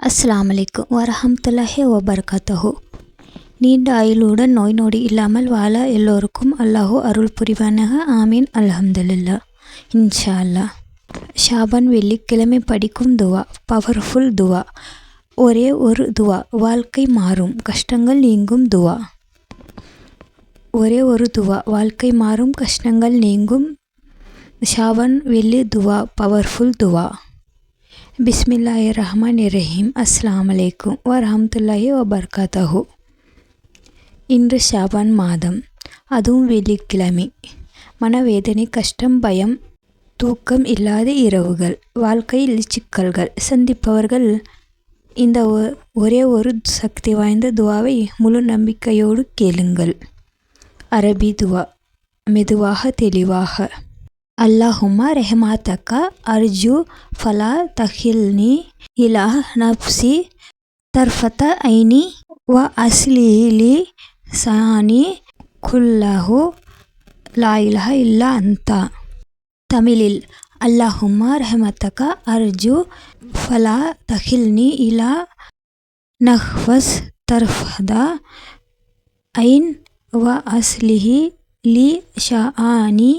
அஸ்ஸலாமு அலைக்கும் வரஹ்மத்துல்லாஹி வபரகாத்துஹு. நீண்ட ஆயுளுடன் நோய் நொடி இல்லாமல் வாழ எல்லோருக்கும் அல்லாஹ் அருள் புரிவானாக. ஆமீன். அல்ஹம்துலில்லாஹ். இன்ஷா அல்லாஹ். ஷாபான் வெள்ளிக்கிழமை படிக்கும் துவா. பவர்ஃபுல் துவா. ஒரே ஒரு துவா, வாழ்க்கை மாறும், கஷ்டங்கள் நீங்கும் துவா. ஒரே ஒரு துவா, வாழ்க்கை மாறும், கஷ்டங்கள் நீங்கும். ஷாபான் வெள்ளி துவா, பவர்ஃபுல் துவா. பிஸ்மில்லாஹிர்ரஹ்மானிர்ரஹீம். அஸ்ஸலாமு அலைக்கும் வரஹ்மத்துல்லாஹி வபரகாத்துஹு. இன்று ஷாபான் மாதம், அதுவும் வெள்ளிக்கிழமை. மனவேதனை, கஷ்டம், பயம், தூக்கம் இல்லாத இரவுகள், வாழ்க்கையில் சிக்கல்கள் சந்திப்பவர்கள் இந்த ஒரே ஒரு சக்தி வாய்ந்த துவாவை முழு நம்பிக்கையோடு கேளுங்கள். அரபி துவா. மெதுவாக, தெளிவாக. அல்லாஹும்மா ரெஹமாத்தக்க அர்ஜு ஃபலா தஹில்னி இலா நப்சி தர்ஃபத்த ஐனி வ அஸ்லிலி சானி குல்லஹு லா இலாஹ இல்லா அந்தா. தமிழில், அல்லாஹும்மா ரெஹமத்தக்க அர்ஜு ஃபலா தஹில்னி இலா நஹ்வஸ் தர்ஃபத ஐன் வ அஸ்லிஹி லி ஷாஆனி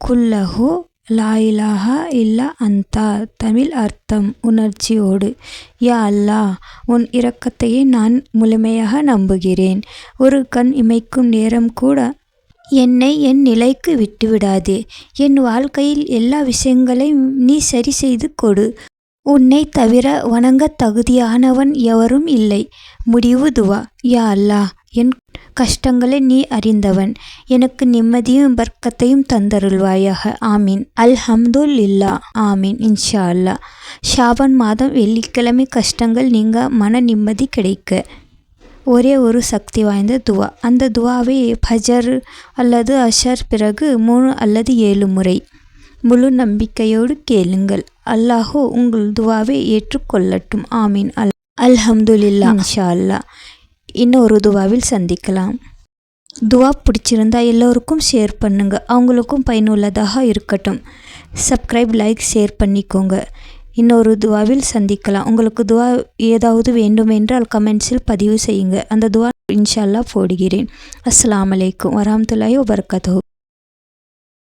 குல்லஹு லா இலாஹா இல்லா அந்தா. தமிழ் அர்த்தம் உணர்ச்சியோடு. யா அல்லாஹ், உன் இரக்கத்தையே நான் முழுமையாக நம்புகிறேன். ஒரு கண் இமைக்கும் நேரம் கூட என்னை என் நிலைக்கு விட்டுவிடாதே. என் வாழ்க்கையில் எல்லா விஷயங்களையும் நீ சரி செய்து கொடு. உன்னை தவிர வணங்க தகுதியானவன் எவரும் இல்லை. முடிவு துவா. யா அல்லாஹ், என் கஷ்டங்களை நீ அறிந்தவன். எனக்கு நிம்மதியும் பர்க்கத்தையும் தந்தருள்வாயாக. ஆமீன். அல்ஹம்துலில்லாஹ். ஆமீன். இன்ஷா அல்லாஹ். ஷாபான் மாதம் வெள்ளிக்கிழமை கஷ்டங்கள் நீங்க, மன நிம்மதி கிடைக்க ஒரே ஒரு சக்தி வாய்ந்த துவா. அந்த துவாவை ஃபஜர் அல்லது அஷர் பிறகு 3 அல்லது 7 முறை முழு நம்பிக்கையோடு கேளுங்கள். அல்லாஹ் உங்கள் துவாவை ஏற்றுக்கொள்ளட்டும். ஆமீன். அல்ஹம்துலில்லாஹ். இன்ஷா அல்லாஹ். இன்னொரு துவாவில் சந்திக்கலாம். துவா பிடிச்சிருந்தா எல்லோருக்கும் ஷேர் பண்ணுங்க, அவங்களுக்கும் பயனுள்ளதாக இருக்கட்டும். சப்ஸ்கிரைப், லைக், ஷேர் பண்ணிக்கோங்க. இன்னொரு துவாவில் சந்திக்கலாம். உங்களுக்கு துவா ஏதாவது வேண்டுமென்றால் கமெண்ட்ஸில் பதிவு செய்யுங்க. அந்த துவா இன்ஷா அல்லாஹ் போடுகிறேன். அஸ்ஸலாமு அலைக்கும் வரஹ்மத்துல்லாஹி வபரகாத்துஹு.